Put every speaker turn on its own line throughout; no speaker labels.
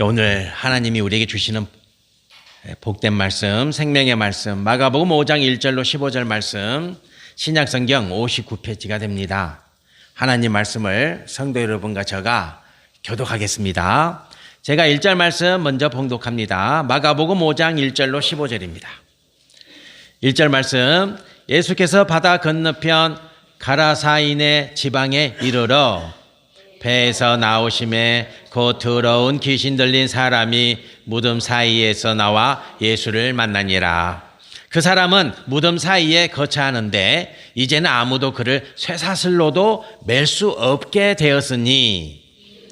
오늘 하나님이 우리에게 주시는 복된 말씀, 생명의 말씀, 마가복음 5장 1절로 15절 말씀, 신약성경 59페이지가 됩니다. 하나님 말씀을 성도 여러분과 저가 교독하겠습니다. 제가 1절 말씀 먼저 봉독합니다. 마가복음 5장 1절로 15절입니다. 1절 말씀, 예수께서 바다 건너편 가라사인의 지방에 이르러 배에서 나오심에 곧 더러운 귀신 들린 사람이 무덤 사이에서 나와 예수를 만나니라. 그 사람은 무덤 사이에 거처하는데 이제는 아무도 그를 쇠사슬로도 맬 수 없게 되었으니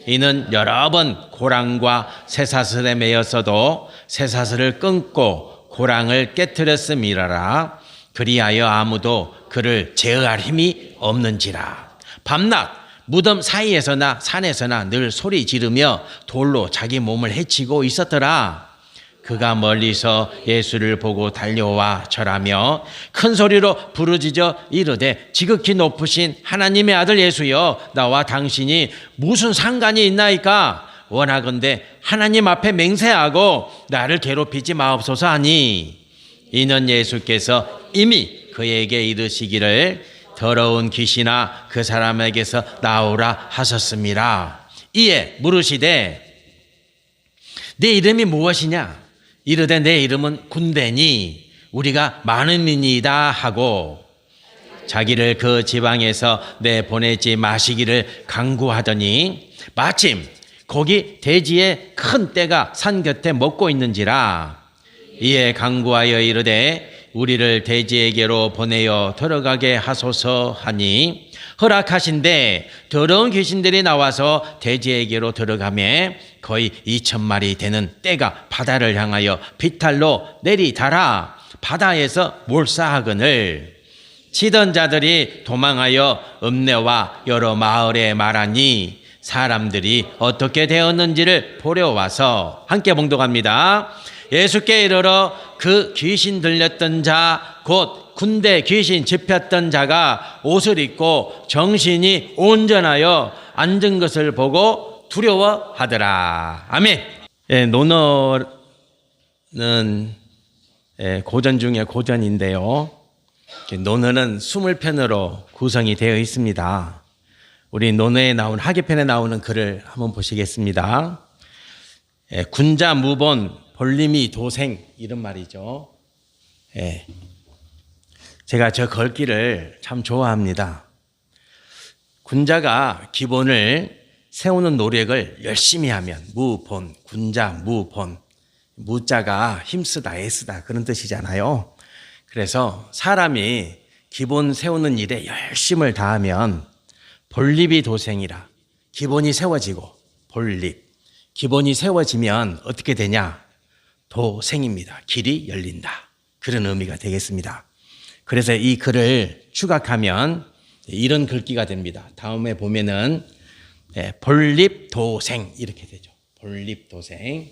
이는 여러 번 고랑과 쇠사슬에 매였어도 쇠사슬을 끊고 고랑을 깨뜨렸음이라라. 그리하여 아무도 그를 제어할 힘이 없는지라. 밤낮 무덤 사이에서나 산에서나 늘 소리 지르며 돌로 자기 몸을 해치고 있었더라. 그가 멀리서 예수를 보고 달려와 절하며 큰 소리로 부르짖어 이르되 지극히 높으신 하나님의 아들 예수여, 나와 당신이 무슨 상관이 있나이까? 원하건대 하나님 앞에 맹세하고 나를 괴롭히지 마옵소서 하니, 이는 예수께서 이미 그에게 이르시기를 더러운 귀신아 그 사람에게서 나오라 하셨습니다. 이에 물으시되 내 이름이 무엇이냐? 이르되 내 이름은 군대니 우리가 많음이니이다 하고 자기를 그 지방에서 내보내지 마시기를 강구하더니 마침 거기 돼지의 큰 떼가 산 곁에 먹고 있는지라. 이에 강구하여 이르되 우리를 돼지에게로 보내어 들어가게 하소서 하니 허락하신대 더러운 귀신들이 나와서 돼지에게로 들어가매 거의 2,000마리 되는 떼가 바다를 향하여 비탈로 내리달아 바다에서 몰사하거늘 치던 자들이 도망하여 읍내와 여러 마을에 말하니 사람들이 어떻게 되었는지를 보려 와서 함께 봉독합니다. 예수께 이르러 그 귀신 들렸던 자 곧 군대 귀신 집혔던 자가 옷을 입고 정신이 온전하여 앉은 것을 보고 두려워하더라. 아멘. 논어는 고전 중에 고전인데요. 논어는 20편으로 구성이 되어 있습니다. 우리 논어에 나온 하계편에 나오는 글을 한번 보시겠습니다. 군자 무본 볼림이 도생 이런 말이죠. 제가 저 걸기를 참 좋아합니다. 군자가 기본을 세우는 노력을 열심히 하면 무본, 군자 무본, 무자가 힘쓰다 애쓰다 그런 뜻이잖아요. 그래서 사람이 기본 세우는 일에 열심을 다하면 볼립이 도생이라 기본이 세워지고 볼립 기본이 세워지면 어떻게 되냐? 도생입니다. 길이 열린다. 그런 의미가 되겠습니다. 그래서 이 글을 추각하면 이런 글귀가 됩니다. 다음에 보면은 볼립도생 이렇게 되죠. 볼립도생.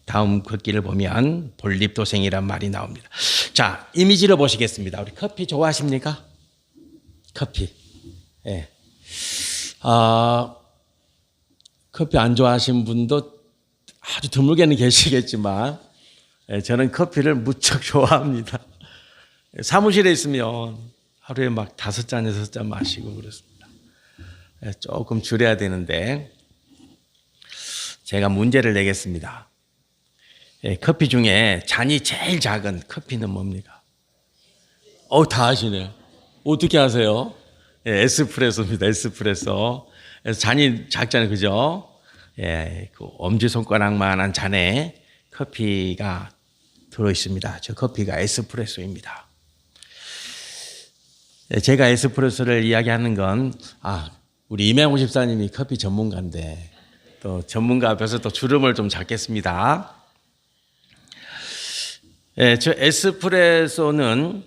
다음 글귀를 보면 볼립도생이란 말이 나옵니다. 자, 이미지를 보시겠습니다. 우리 커피 좋아하십니까? 커피. 커피 안 좋아하시는 분도 아주 드물게는 계시겠지만 저는 커피를 무척 좋아합니다. 사무실에 있으면 하루에 막 5잔, 6잔 마시고 그렇습니다. 조금 줄여야 되는데 제가 문제를 내겠습니다. 커피 중에 잔이 제일 작은 커피는 뭡니까? 다 아시네요. 어떻게 아세요? 에스프레소입니다. 에스프레소. 잔이 작잖아요. 그죠? 그 엄지손가락만한 잔에 커피가 들어있습니다. 저 커피가 에스프레소입니다. 제가 에스프레소를 이야기하는 건, 우리 이명호 집사님이 커피 전문가인데, 또 전문가 앞에서 또 주름을 좀 잡겠습니다. 저 에스프레소는,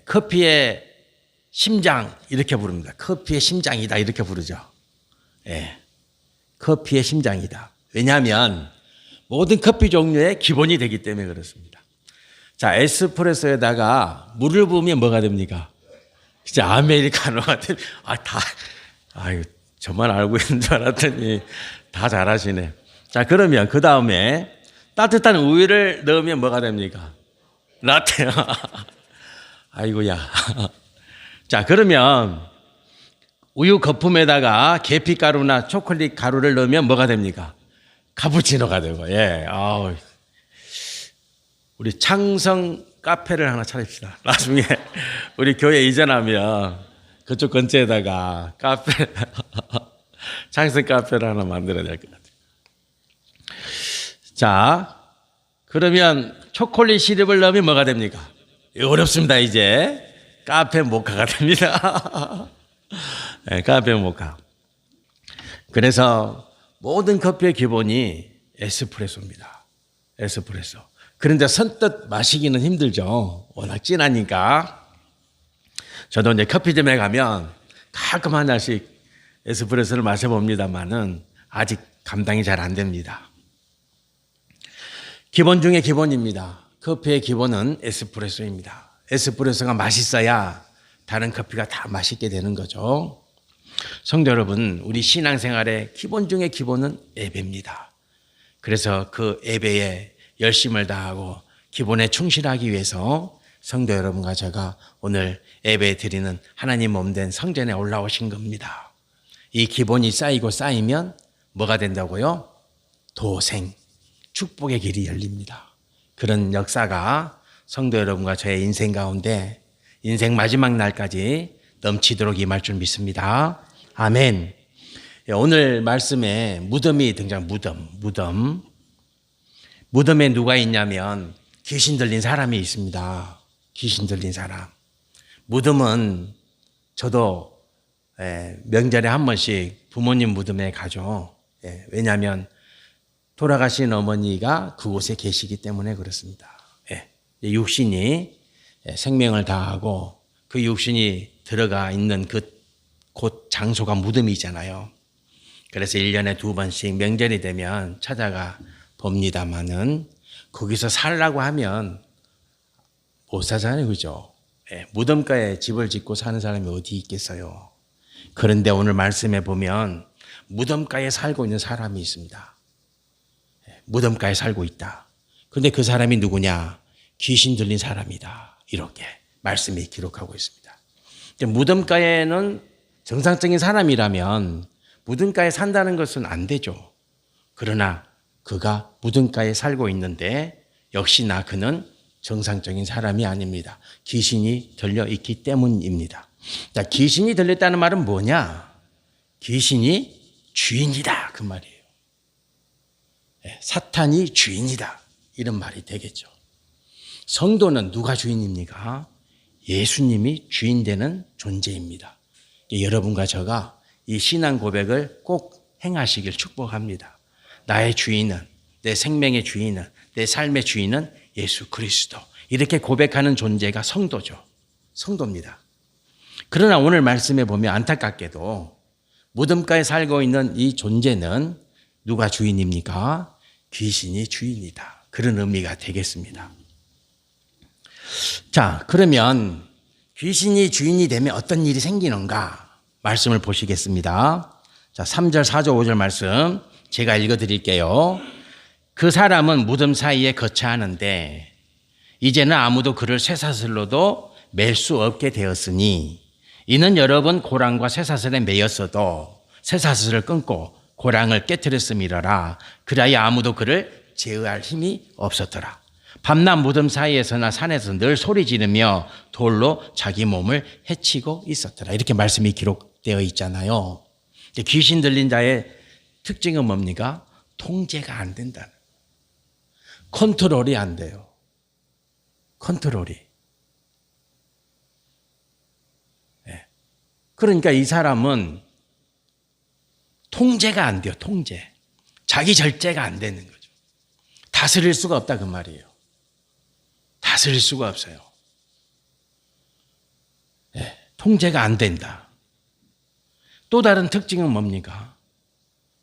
커피의 심장, 이렇게 부릅니다. 커피의 심장이다, 이렇게 부르죠. 커피의 심장이다. 왜냐하면, 모든 커피 종류의 기본이 되기 때문에 그렇습니다. 자, 에스프레소에다가 물을 부으면 뭐가 됩니까? 진짜 아메리카노가 됩니다. 저만 알고 있는 줄 알았더니 다 잘하시네. 자, 그러면 그 다음에 따뜻한 우유를 넣으면 뭐가 됩니까? 라떼. 아이고야. 자, 그러면 우유 거품에다가 계피가루나 초콜릿 가루를 넣으면 뭐가 됩니까? 카푸치노가 되고. 예. 아우. 우리 창성 카페를 하나 차립시다. 나중에 우리 교회 이전하면 그쪽 근처에다가 카페, 창성 카페를 하나 만들어야 될 것 같아요. 자, 그러면 초콜릿 시럽을 넣으면 뭐가 됩니까? 어렵습니다, 이제. 카페 모카가 됩니다. 네, 카페 모카. 그래서 모든 커피의 기본이 에스프레소입니다. 에스프레소. 그런데 선뜻 마시기는 힘들죠. 워낙 진하니까. 저도 이제 커피점에 가면 가끔 한 잔씩 에스프레소를 마셔봅니다만은 아직 감당이 잘 안 됩니다. 기본 중에 기본입니다. 커피의 기본은 에스프레소입니다. 에스프레소가 맛있어야 다른 커피가 다 맛있게 되는 거죠. 성도 여러분, 우리 신앙생활의 기본 중에 기본은 예배입니다. 그래서 그 예배에 열심을 다하고 기본에 충실하기 위해서 성도 여러분과 제가 오늘 예배 드리는 하나님 몸된 성전에 올라오신 겁니다. 이 기본이 쌓이고 쌓이면 뭐가 된다고요? 도생, 축복의 길이 열립니다. 그런 역사가 성도 여러분과 저의 인생 가운데 인생 마지막 날까지 넘치도록 임할 줄 믿습니다. 아멘. 오늘 말씀에 무덤이 무덤에 누가 있냐면 귀신 들린 사람이 있습니다. 귀신 들린 사람. 무덤은 저도 명절에 한 번씩 부모님 무덤에 가죠. 왜냐하면 돌아가신 어머니가 그곳에 계시기 때문에 그렇습니다. 육신이 생명을 다하고 그 육신이 들어가 있는 곳 장소가 무덤이잖아요. 그래서 1년에 2번씩 명절이 되면 찾아가 봅니다마는 거기서 살라고 하면 못 사잖아요. 그죠? 무덤가에 집을 짓고 사는 사람이 어디 있겠어요. 그런데 오늘 말씀에 보면 무덤가에 살고 있는 사람이 있습니다. 무덤가에 살고 있다. 근데 그 사람이 누구냐? 귀신 들린 사람이다. 이렇게 말씀이 기록하고 있습니다. 무덤가에는 정상적인 사람이라면 무덤가에 산다는 것은 안 되죠. 그러나 그가 무덤가에 살고 있는데 역시나 그는 정상적인 사람이 아닙니다. 귀신이 들려 있기 때문입니다. 자, 귀신이 들렸다는 말은 뭐냐? 귀신이 주인이다. 그 말이에요. 사탄이 주인이다. 이런 말이 되겠죠. 성도는 누가 주인입니까? 예수님이 주인 되는 존재입니다. 여러분과 저가 이 신앙 고백을 꼭 행하시길 축복합니다. 나의 주인은, 내 생명의 주인은, 내 삶의 주인은 예수 그리스도. 이렇게 고백하는 존재가 성도죠. 성도입니다. 그러나 오늘 말씀에 보면 안타깝게도 무덤가에 살고 있는 이 존재는 누가 주인입니까? 귀신이 주인이다. 그런 의미가 되겠습니다. 자, 그러면 귀신이 주인이 되면 어떤 일이 생기는가? 말씀을 보시겠습니다. 자, 3절, 4절, 5절 말씀 제가 읽어드릴게요. 그 사람은 무덤 사이에 거처하는데 이제는 아무도 그를 쇠사슬로도 맬 수 없게 되었으니 이는 여러 번 고랑과 쇠사슬에 매였어도 쇠사슬을 끊고 고랑을 깨뜨렸음이러라. 그리하여 아무도 그를 제어할 힘이 없었더라. 밤낮 무덤 사이에서나 산에서 늘 소리 지르며 돌로 자기 몸을 해치고 있었더라. 이렇게 말씀이 기록되어 있잖아요. 귀신 들린 자의 특징은 뭡니까? 통제가 안 된다는. 컨트롤이 안 돼요. 컨트롤이. 그러니까 이 사람은 통제가 안 돼요. 통제. 자기 절제가 안 되는 거죠. 다스릴 수가 없다 그 말이에요. 다스릴 수가 없어요. 통제가 안 된다. 또 다른 특징은 뭡니까?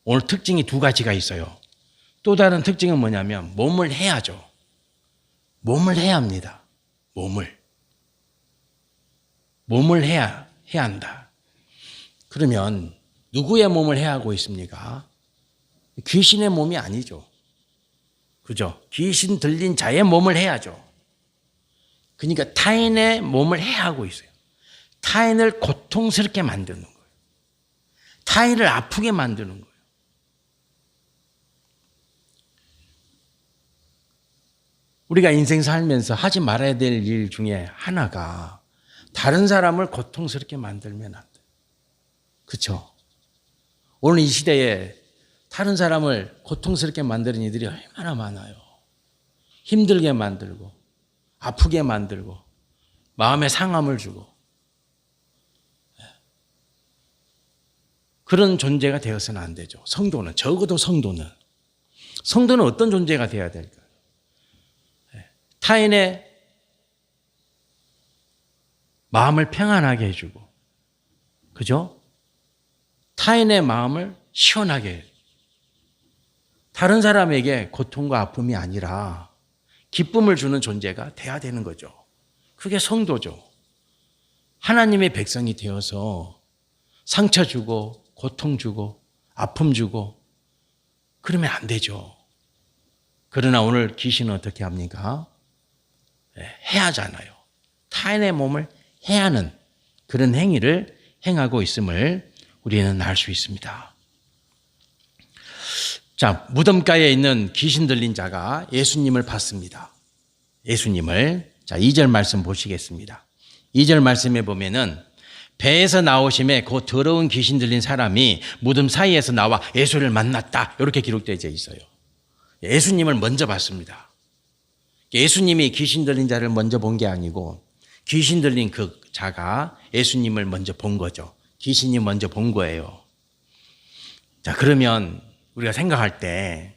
오늘 특징이 두 가지가 있어요. 또 다른 특징은 뭐냐면 몸을 해야죠. 몸을 해야 합니다. 몸을 해야 한다. 그러면 누구의 몸을 해야 하고 있습니까? 귀신의 몸이 아니죠. 그죠? 귀신 들린 자의 몸을 해야죠. 그러니까 타인의 몸을 해하고 있어요. 타인을 고통스럽게 만드는 거예요. 타인을 아프게 만드는 거예요. 우리가 인생 살면서 하지 말아야 될 일 중에 하나가 다른 사람을 고통스럽게 만들면 안 돼요. 그렇죠? 오늘 이 시대에 다른 사람을 고통스럽게 만드는 이들이 얼마나 많아요. 힘들게 만들고 아프게 만들고 마음에 상함을 주고 그런 존재가 되어서는 안 되죠. 성도는, 적어도 성도는 어떤 존재가 되어야 될까요? 타인의 마음을 평안하게 해주고, 그죠? 타인의 마음을 시원하게 해요. 다른 사람에게 고통과 아픔이 아니라 기쁨을 주는 존재가 돼야 되는 거죠. 그게 성도죠. 하나님의 백성이 되어서 상처 주고 고통 주고 아픔 주고 그러면 안 되죠. 그러나 오늘 귀신은 어떻게 합니까? 해하잖아요. 타인의 몸을 해하는 그런 행위를 행하고 있음을 우리는 알 수 있습니다. 자, 무덤가에 있는 귀신 들린 자가 예수님을 봤습니다. 예수님을. 자, 2절 말씀 보시겠습니다. 2절 말씀에 보면은 배에서 나오심에 그 더러운 귀신 들린 사람이 무덤 사이에서 나와 예수를 만났다. 이렇게 기록되어 있어요. 예수님을 먼저 봤습니다. 예수님이 귀신 들린 자를 먼저 본 게 아니고 귀신 들린 그 자가 예수님을 먼저 본 거죠. 귀신이 먼저 본 거예요. 자, 그러면 우리가 생각할 때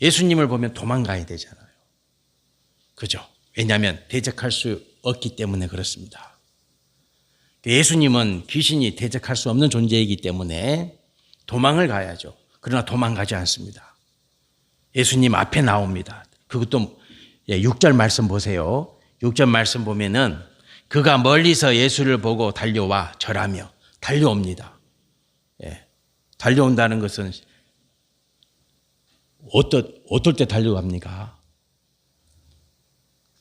예수님을 보면 도망가야 되잖아요. 그죠? 왜냐하면 대적할 수 없기 때문에 그렇습니다. 예수님은 귀신이 대적할 수 없는 존재이기 때문에 도망을 가야죠. 그러나 도망가지 않습니다. 예수님 앞에 나옵니다. 그것도 6절 말씀 보세요. 6절 말씀 보면은 그가 멀리서 예수를 보고 달려와 절하며 달려옵니다. 달려온다는 것은 어떨 때 달려갑니까?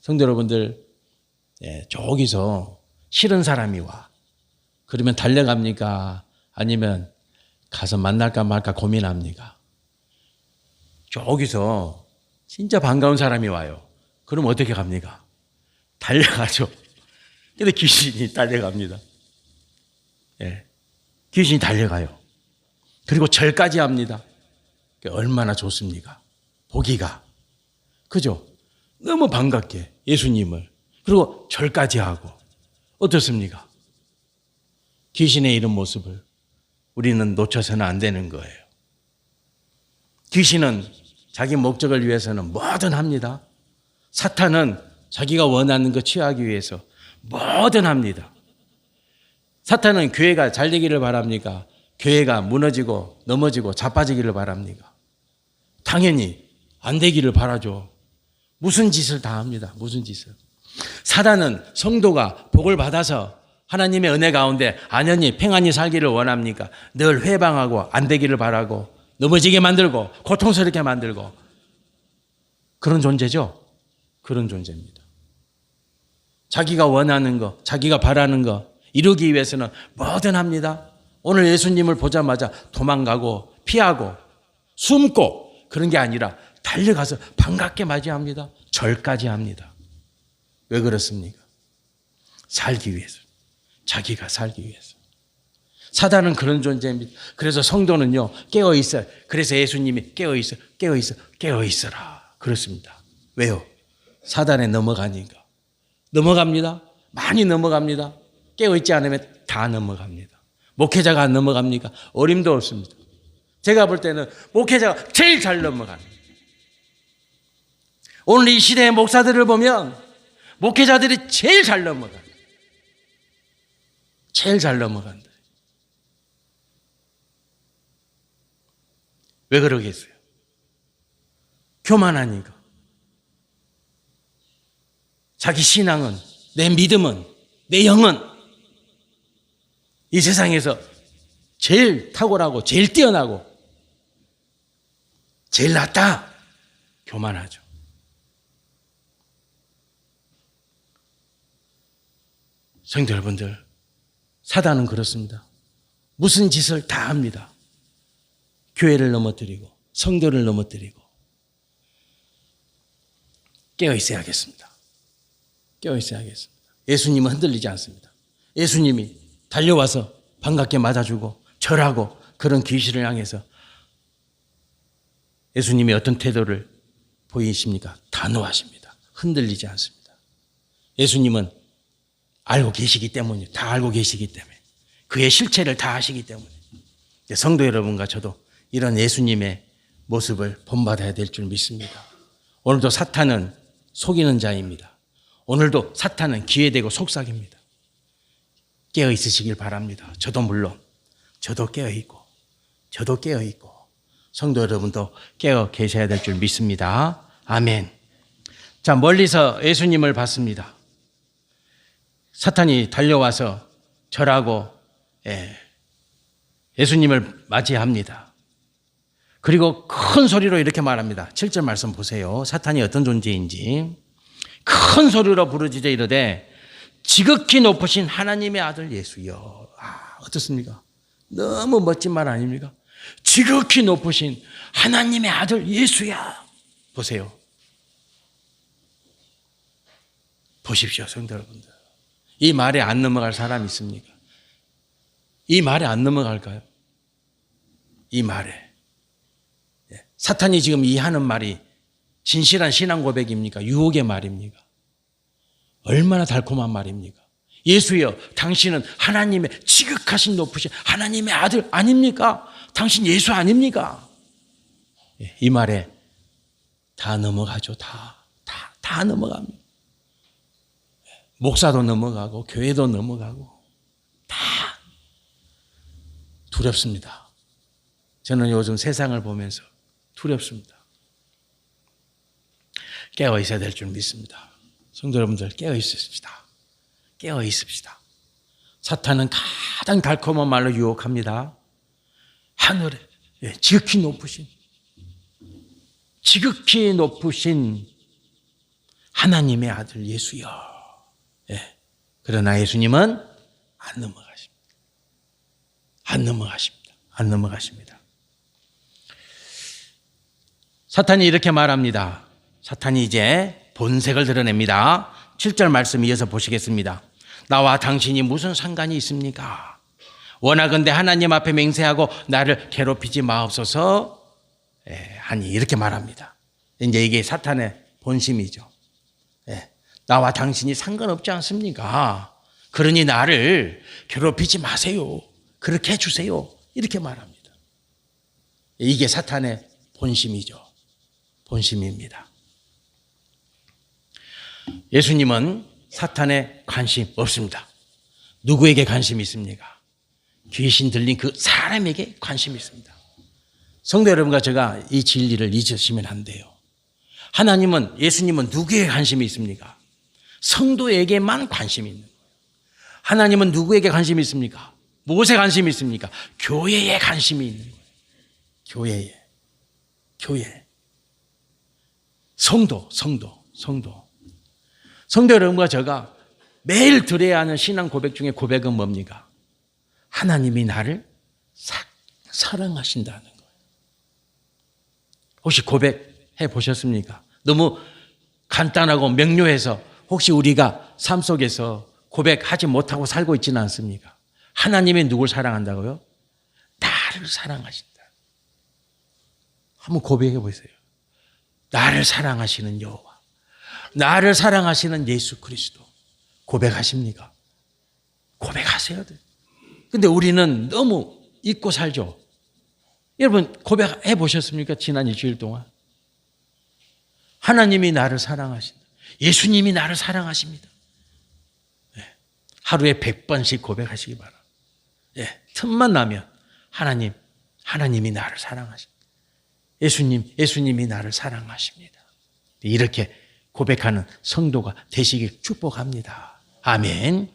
성도 여러분들, 저기서 싫은 사람이 와. 그러면 달려갑니까? 아니면 가서 만날까 말까 고민합니까? 저기서 진짜 반가운 사람이 와요. 그럼 어떻게 갑니까? 달려가죠. 근데 귀신이 달려갑니다. 귀신이 달려가요. 그리고 절까지 합니다. 얼마나 좋습니까? 보기가. 그죠? 너무 반갑게 예수님을. 그리고 절까지 하고. 어떻습니까? 귀신의 이런 모습을 우리는 놓쳐서는 안 되는 거예요. 귀신은 자기 목적을 위해서는 뭐든 합니다. 사탄은 자기가 원하는 거 취하기 위해서 뭐든 합니다. 사탄은 교회가 잘 되기를 바랍니까? 교회가 무너지고 넘어지고 자빠지기를 바랍니까? 당연히 안 되기를 바라죠. 무슨 짓을 다 합니다. 무슨 짓을. 사단은 성도가 복을 받아서 하나님의 은혜 가운데 안연히 평안히 살기를 원합니까? 늘 회방하고 안 되기를 바라고 넘어지게 만들고 고통스럽게 만들고 그런 존재죠. 그런 존재입니다. 자기가 원하는 거, 자기가 바라는 거 이루기 위해서는 뭐든 합니다. 오늘 예수님을 보자마자 도망가고 피하고 숨고 그런 게 아니라 달려가서 반갑게 맞이합니다. 절까지 합니다. 왜 그렇습니까? 살기 위해서. 자기가 살기 위해서. 사단은 그런 존재입니다. 그래서 성도는요, 깨어있어요. 그래서 예수님이 깨어있어라. 그렇습니다. 왜요? 사단에 넘어가니까. 넘어갑니다. 많이 넘어갑니다. 깨어있지 않으면 다 넘어갑니다. 목회자가 안 넘어갑니까? 어림도 없습니다. 제가 볼 때는 목회자가 제일 잘 넘어갑니다. 오늘 이 시대의 목사들을 보면 목회자들이 제일 잘 넘어갑니다. 제일 잘 넘어간다. 왜 그러겠어요? 교만하니까. 자기 신앙은, 내 믿음은, 내 영은 이 세상에서 제일 탁월하고 제일 뛰어나고 제일 낫다. 교만하죠. 성도 여러분들, 사단은 그렇습니다. 무슨 짓을 다 합니다. 교회를 넘어뜨리고 성도를 넘어뜨리고. 깨어 있어야겠습니다. 깨어 있어야겠습니다. 예수님은 흔들리지 않습니다. 예수님이 달려와서 반갑게 맞아주고 절하고 그런 귀신을 향해서 예수님이 어떤 태도를 보이십니까? 단호하십니다. 흔들리지 않습니다. 예수님은 알고 계시기 때문이에요. 다 알고 계시기 때문에. 그의 실체를 다 아시기 때문에. 성도 여러분과 저도 이런 예수님의 모습을 본받아야 될 줄 믿습니다. 오늘도 사탄은 속이는 자입니다. 오늘도 사탄은 기회되고 속삭입니다. 깨어 있으시길 바랍니다. 저도 물론 저도 깨어 있고 저도 깨어 있고 성도 여러분도 깨어 계셔야 될 줄 믿습니다. 아멘. 자, 멀리서 예수님을 봤습니다. 사탄이 달려와서 절하고 예수님을 맞이합니다. 그리고 큰 소리로 이렇게 말합니다. 7절 말씀 보세요. 사탄이 어떤 존재인지. 큰 소리로 부르짖어 이르되 지극히 높으신 하나님의 아들 예수여. 어떻습니까? 너무 멋진 말 아닙니까? 지극히 높으신 하나님의 아들 예수야. 보세요. 보십시오, 성도 여러분들. 이 말에 안 넘어갈 사람이 있습니까? 이 말에 안 넘어갈까요? 이 말에. 사탄이 지금 이 하는 말이 진실한 신앙 고백입니까? 유혹의 말입니까? 얼마나 달콤한 말입니까? 예수여, 당신은 하나님의 지극하신 높으신 하나님의 아들 아닙니까? 당신 예수 아닙니까? 이 말에 다 넘어가죠. 다 넘어갑니다. 목사도 넘어가고 교회도 넘어가고 다 두렵습니다. 저는 요즘 세상을 보면서 두렵습니다. 깨어 있어야 될 줄 믿습니다. 성도 여러분들, 깨어 있읍시다. 깨어 있읍시다. 사탄은 가장 달콤한 말로 유혹합니다. 하늘에 지극히 높으신 하나님의 아들 예수여. 그러나 예수님은 안 넘어가십니다. 안 넘어가십니다. 사탄이 이렇게 말합니다. 사탄이 이제 본색을 드러냅니다. 7절 말씀 이어서 보시겠습니다. 나와 당신이 무슨 상관이 있습니까? 원하건대 하나님 앞에 맹세하고 나를 괴롭히지 마옵소서 하니 이렇게 말합니다. 이제 이게 사탄의 본심이죠. 나와 당신이 상관없지 않습니까? 그러니 나를 괴롭히지 마세요. 그렇게 해주세요. 이렇게 말합니다. 이게 사탄의 본심이죠. 본심입니다. 예수님은 사탄에 관심 없습니다. 누구에게 관심이 있습니까? 귀신 들린 그 사람에게 관심이 있습니다. 성도 여러분과 제가 이 진리를 잊으시면 안 돼요. 하나님은, 예수님은 누구에게 관심이 있습니까? 성도에게만 관심이 있는 거예요. 하나님은 누구에게 관심이 있습니까? 무엇에 관심이 있습니까? 교회에 관심이 있는 거예요. 교회. 성도. 성도 여러분과 제가 매일 드려야 하는 신앙 고백 중에 고백은 뭡니까? 하나님이 나를 사랑하신다는 거예요. 혹시 고백해 보셨습니까? 너무 간단하고 명료해서 혹시 우리가 삶 속에서 고백하지 못하고 살고 있지는 않습니까? 하나님이 누굴 사랑한다고요? 나를 사랑하신다. 한번 고백해 보세요. 나를 사랑하시는 여호와, 나를 사랑하시는 예수 그리스도. 고백하십니까? 고백하셔야 돼요. 근데 우리는 너무 잊고 살죠. 여러분 고백해 보셨습니까? 지난 일주일 동안. 하나님이 나를 사랑하신다. 예수님이 나를 사랑하십니다. 하루에 100번씩 고백하시기 바랍니다. 틈만 나면 하나님이 나를 사랑하십니다. 예수님이 나를 사랑하십니다. 이렇게 고백하는 성도가 되시길 축복합니다. 아멘.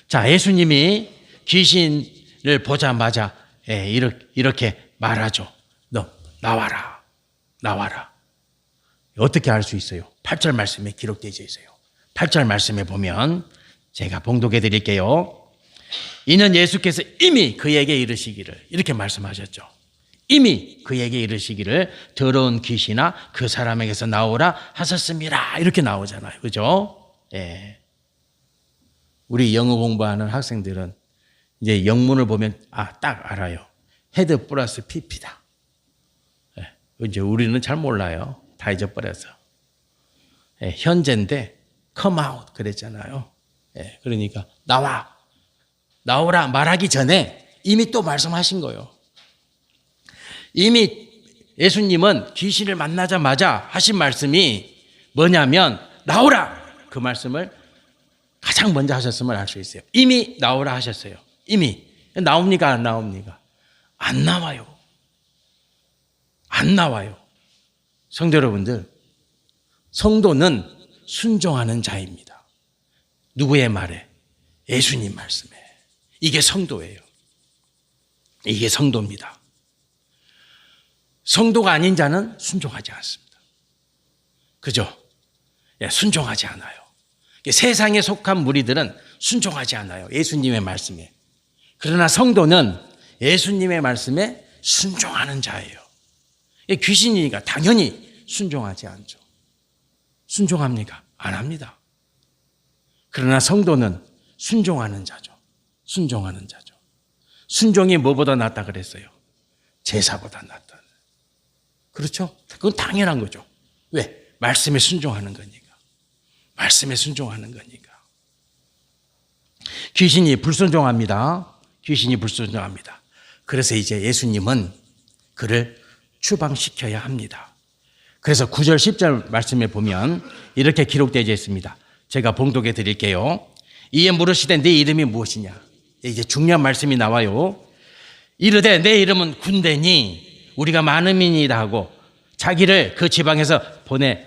자, 예수님이 귀신을 보자마자 이렇게 말하죠. 너 나와라. 나와라. 어떻게 알 수 있어요? 8절 말씀에 기록되어 있어요. 8절 말씀에 보면 제가 봉독해 드릴게요. 이는 예수께서 이미 그에게 이르시기를, 이렇게 말씀하셨죠. 이미 그에게 이르시기를 더러운 귀신아 그 사람에게서 나오라 하셨습니다. 이렇게 나오잖아요. 그죠? 예. 우리 영어 공부하는 학생들은 이제 영문을 보면 딱 알아요. 헤드 플러스 PP다. 예. 이제 우리는 잘 몰라요. 다 잊어버려서. 예. 현재인데 come out 그랬잖아요. 예. 그러니까 나오라 말하기 전에 이미 또 말씀하신 거예요. 이미 예수님은 귀신을 만나자마자 하신 말씀이 뭐냐면 나오라! 그 말씀을 가장 먼저 하셨음을 알 수 있어요. 이미 나오라 하셨어요. 이미. 나옵니까? 안 나옵니까? 안 나와요. 안 나와요. 성도 여러분들, 성도는 순종하는 자입니다. 누구의 말에? 예수님 말씀에. 이게 성도예요. 이게 성도입니다. 성도가 아닌 자는 순종하지 않습니다. 그죠? 예, 순종하지 않아요. 세상에 속한 무리들은 순종하지 않아요. 예수님의 말씀에. 그러나 성도는 예수님의 말씀에 순종하는 자예요. 귀신이니까 당연히 순종하지 않죠. 순종합니까? 안 합니다. 그러나 성도는 순종하는 자죠. 순종하는 자죠. 순종이 뭐보다 낫다 그랬어요? 제사보다 낫다. 그렇죠? 그건 당연한 거죠. 왜? 말씀에 순종하는 거니까. 말씀에 순종하는 거니까. 귀신이 불순종합니다. 귀신이 불순종합니다. 그래서 이제 예수님은 그를 추방시켜야 합니다. 그래서 9절 10절 말씀에 보면 이렇게 기록되어 있습니다. 제가 봉독해 드릴게요. 이에 물으시되 네 이름이 무엇이냐? 이제 중요한 말씀이 나와요. 이르되 내 이름은 군대니 우리가 많음이니이다 하고 자기를 그 지방에서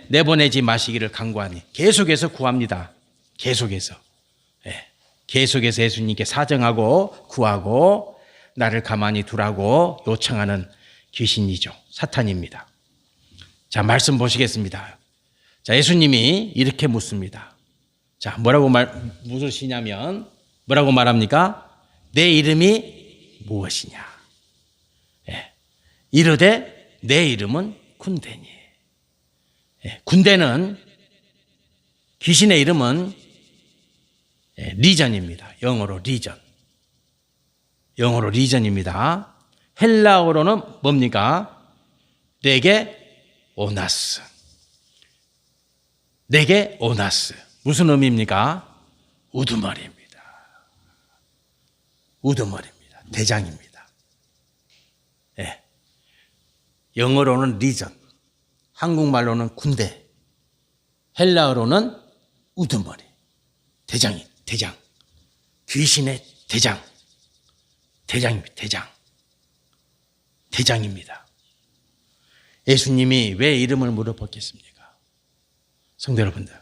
내보내지 마시기를 간구하니. 계속해서 구합니다. 계속해서. 예. 계속해서 예수님께 사정하고 구하고 나를 가만히 두라고 요청하는 귀신이죠. 사탄입니다. 자, 말씀 보시겠습니다. 자, 예수님이 이렇게 묻습니다. 자, 물으시냐면 뭐라고 말합니까? 내 이름이 무엇이냐? 예. 이르되 내 이름은 군대니. 예. 군대는 귀신의 이름은 리전입니다. 영어로 리전. 영어로 리전입니다. 헬라어로는 뭡니까? 내게 오나스. 내게 오나스. 무슨 의미입니까? 우두머리입니다. 우두머리입니다. 대장입니다. 예. 영어로는 리전, 한국말로는 군대, 헬라어로는 우두머리. 대장. 귀신의 대장. 대장입니다. 대장입니다. 예수님이 왜 이름을 물어봤겠습니까? 성도 여러분들,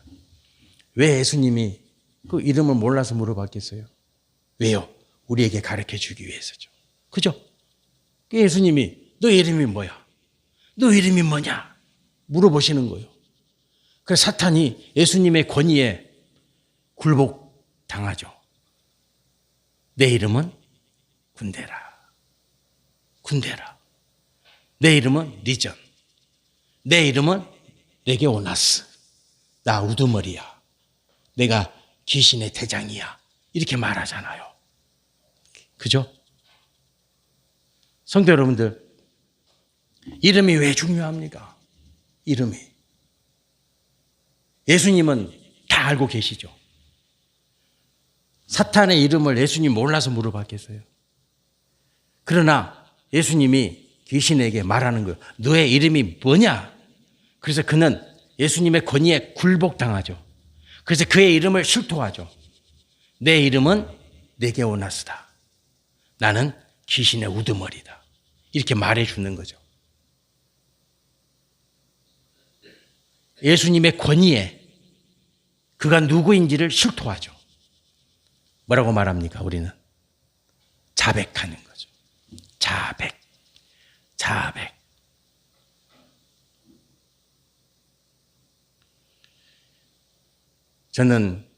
왜 예수님이 그 이름을 몰라서 물어봤겠어요? 왜요? 우리에게 가르쳐 주기 위해서죠. 그죠? 예수님이 너 이름이 뭐야? 너 이름이 뭐냐? 물어보시는 거예요. 그래서 사탄이 예수님의 권위에 굴복당하죠. 내 이름은 군대라. 내 이름은 리전. 내 이름은 내게 오나스. 나 우두머리야. 내가 귀신의 대장이야. 이렇게 말하잖아요. 그죠? 성도 여러분들, 이름이 왜 중요합니까? 이름이. 예수님은 다 알고 계시죠? 사탄의 이름을 예수님 몰라서 물어봤겠어요? 그러나 예수님이 귀신에게 말하는 거예요. 너의 이름이 뭐냐? 그래서 그는 예수님의 권위에 굴복당하죠. 그래서 그의 이름을 실토하죠. 내 이름은 내게 오나스다. 나는 귀신의 우두머리다. 이렇게 말해주는 거죠. 예수님의 권위에 그가 누구인지를 실토하죠. 뭐라고 말합니까? 우리는 자백하는 거죠. 자백. 저는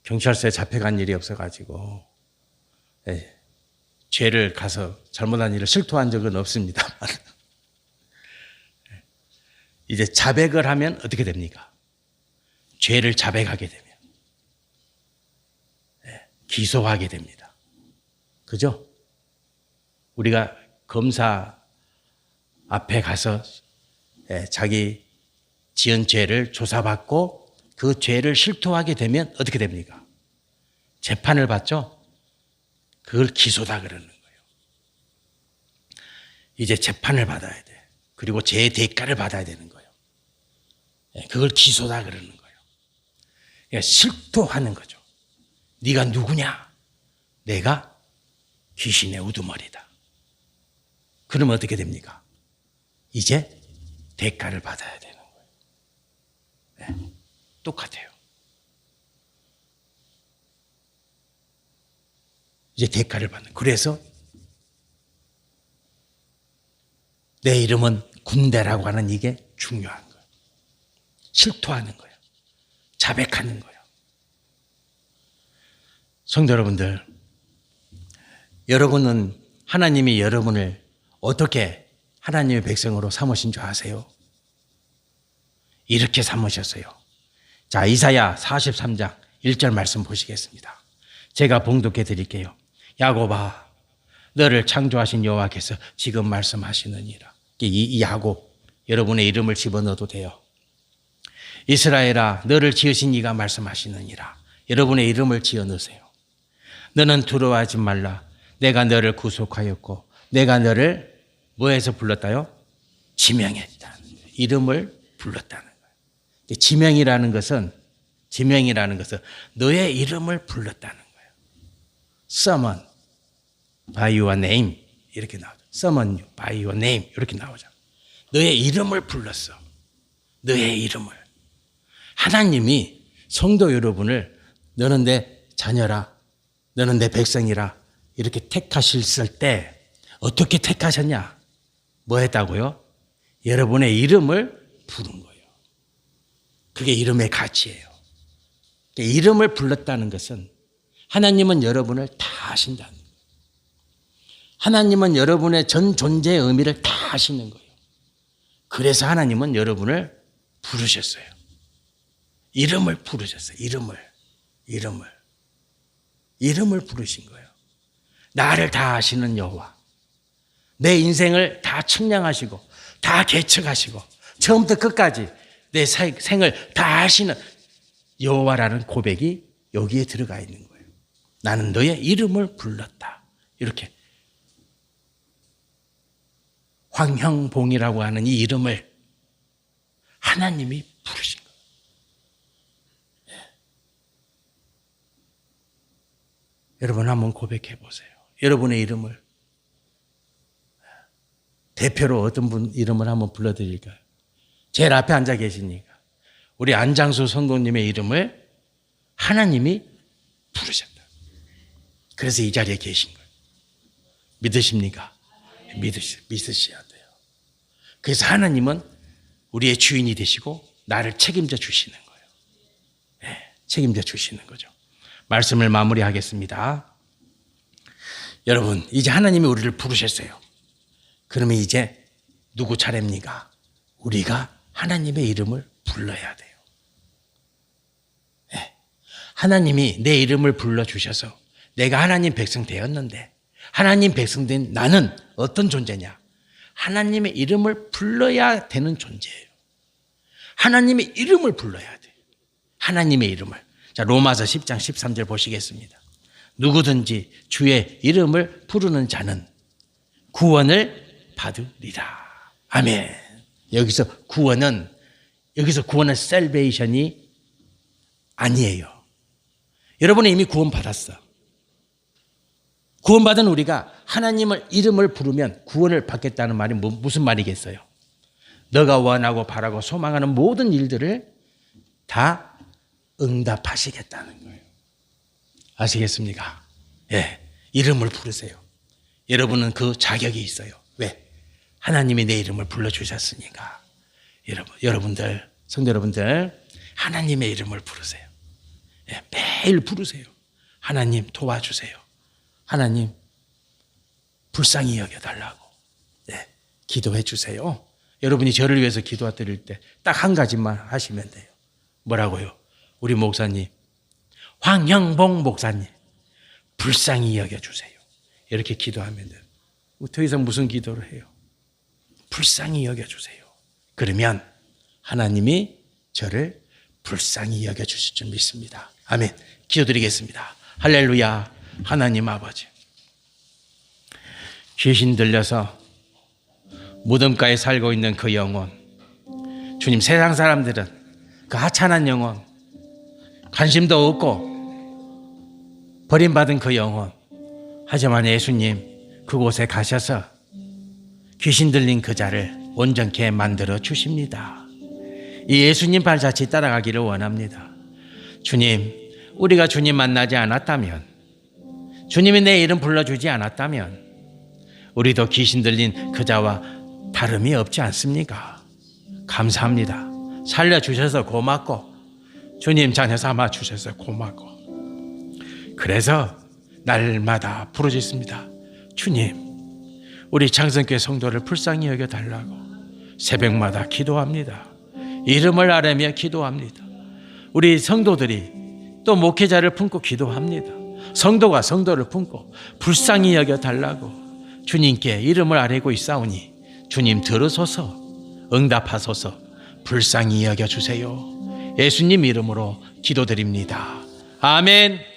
경찰서에 잡혀간 일이 없어가지고 죄를 가서 잘못한 일을 실토한 적은 없습니다. 이제 자백을 하면 어떻게 됩니까? 죄를 자백하게 되면 기소하게 됩니다. 그죠? 우리가 검사 앞에 가서 자기 지은 죄를 조사받고 그 죄를 실토하게 되면 어떻게 됩니까? 재판을 받죠? 그걸 기소다 그러는 거예요. 이제 재판을 받아야 돼. 그리고 죄의 대가를 받아야 되는 거예요. 그걸 기소다 그러는 거예요. 그러니까 실토하는 거죠. 네가 누구냐? 내가 귀신의 우두머리다. 그러면 어떻게 됩니까? 이제 대가를 받아야 되는 거예요. 똑같아요. 이제 대가를 받는. 그래서 내 이름은 군대라고 하는 이게 중요한 거예요. 실토하는 거예요. 자백하는 거예요. 성도 여러분들, 여러분은 하나님이 여러분을 어떻게 하나님의 백성으로 삼으신 줄 아세요? 이렇게 삼으셨어요. 자, 이사야 43장 1절 말씀 보시겠습니다. 제가 봉독해 드릴게요. 야곱아, 너를 창조하신 여호와께서 지금 말씀하시느니라. 이 야곱, 여러분의 이름을 집어넣어도 돼요. 이스라엘아, 너를 지으신 이가 말씀하시느니라. 여러분의 이름을 지어 넣으세요. 너는 두려워하지 말라. 내가 너를 구속하였고 내가 너를 뭐해서 불렀다요? 지명했다. 이름을 불렀다는 거예요. 지명이라는 것은 너의 이름을 불렀다는 거예요. Summon by your name 이렇게 나오죠. Summon you by your name 이렇게 나오죠. 너의 이름을 불렀어. 너의 이름을. 하나님이 성도 여러분을 너는 내 자녀라. 너는 내 백성이라. 이렇게 택하셨을 때 어떻게 택하셨냐? 뭐 했다고요? 여러분의 이름을 부른 거예요. 그게 이름의 가치예요. 이름을 불렀다는 것은 하나님은 여러분을 다 아신다는 거예요. 하나님은 여러분의 전 존재의 의미를 다 아시는 거예요. 그래서 하나님은 여러분을 부르셨어요. 이름을 부르셨어요. 이름을 부르신 거예요. 나를 다 아시는 여호와. 내 인생을 다 측량하시고 다 개척하시고 처음부터 끝까지 내 생을 다 아시는 여호와라는 고백이 여기에 들어가 있는 거예요. 나는 너의 이름을 불렀다. 이렇게 황형봉이라고 하는 이 이름을 하나님이 부르신 거예요. 여러분 한번 고백해 보세요. 여러분의 이름을 대표로 어떤 분 이름을 한번 불러드릴까요? 제일 앞에 앉아 계시니까 우리 안장수 성도님의 이름을 하나님이 부르셨다. 그래서 이 자리에 계신 거예요. 믿으십니까? 믿으셔야 돼요. 그래서 하나님은 우리의 주인이 되시고 나를 책임져 주시는 거예요. 네, 책임져 주시는 거죠. 말씀을 마무리하겠습니다. 여러분, 이제 하나님이 우리를 부르셨어요. 그러면 이제 누구 차례입니까? 우리가 하나님의 이름을 불러야 돼요. 네. 하나님이 내 이름을 불러주셔서 내가 하나님 백성 되었는데 하나님 백성 된 나는 어떤 존재냐? 하나님의 이름을 불러야 되는 존재예요. 하나님의 이름을 불러야 돼요. 하나님의 이름을. 자, 로마서 10장 13절 보시겠습니다. 누구든지 주의 이름을 부르는 자는 구원을 받으리라. 아멘. 여기서 구원은 셀베이션이 아니에요. 여러분은 이미 구원 받았어. 구원받은 우리가 하나님의 이름을 부르면 구원을 받겠다는 말이 무슨 말이겠어요? 너가 원하고 바라고 소망하는 모든 일들을 다 응답하시겠다는 거예요. 아시겠습니까? 예, 이름을 부르세요. 여러분은 그 자격이 있어요. 왜? 하나님이 내 이름을 불러주셨으니까. 여러분들 성도 여러분들, 하나님의 이름을 부르세요. 예, 매일 부르세요. 하나님 도와주세요. 하나님 불쌍히 여겨달라고 기도해 주세요. 여러분이 저를 위해서 기도 드릴 때 딱 한 가지만 하시면 돼요. 뭐라고요? 우리 목사님, 황형봉 목사님 불쌍히 여겨주세요. 이렇게 기도하면 돼요. 더 이상 무슨 기도를 해요? 불쌍히 여겨주세요. 그러면 하나님이 저를 불쌍히 여겨주실 줄 믿습니다. 아멘. 기도드리겠습니다. 할렐루야. 하나님 아버지, 귀신 들려서 무덤가에 살고 있는 그 영혼, 주님, 세상 사람들은 그 하찮은 영혼, 관심도 없고 버림받은 그 영혼, 하지만 예수님 그곳에 가셔서 귀신 들린 그 자를 온전케 만들어 주십니다. 이 예수님 발자취 따라가기를 원합니다. 주님, 우리가 주님 만나지 않았다면, 주님이 내 이름 불러주지 않았다면 우리도 귀신 들린 그 자와 다름이 없지 않습니까? 감사합니다. 살려주셔서 고맙고 주님 자녀 삼아 주셔서 고맙고, 그래서 날마다 부르짖습니다. 주님, 우리 창성교회 성도를 불쌍히 여겨달라고 새벽마다 기도합니다. 이름을 아뢰며 기도합니다. 우리 성도들이 또 목회자를 품고 기도합니다. 성도가 성도를 품고 불쌍히 여겨달라고 주님께 이름을 아뢰고 있사오니 주님 들으소서, 응답하소서, 불쌍히 여겨주세요. 예수님 이름으로 기도드립니다. 아멘.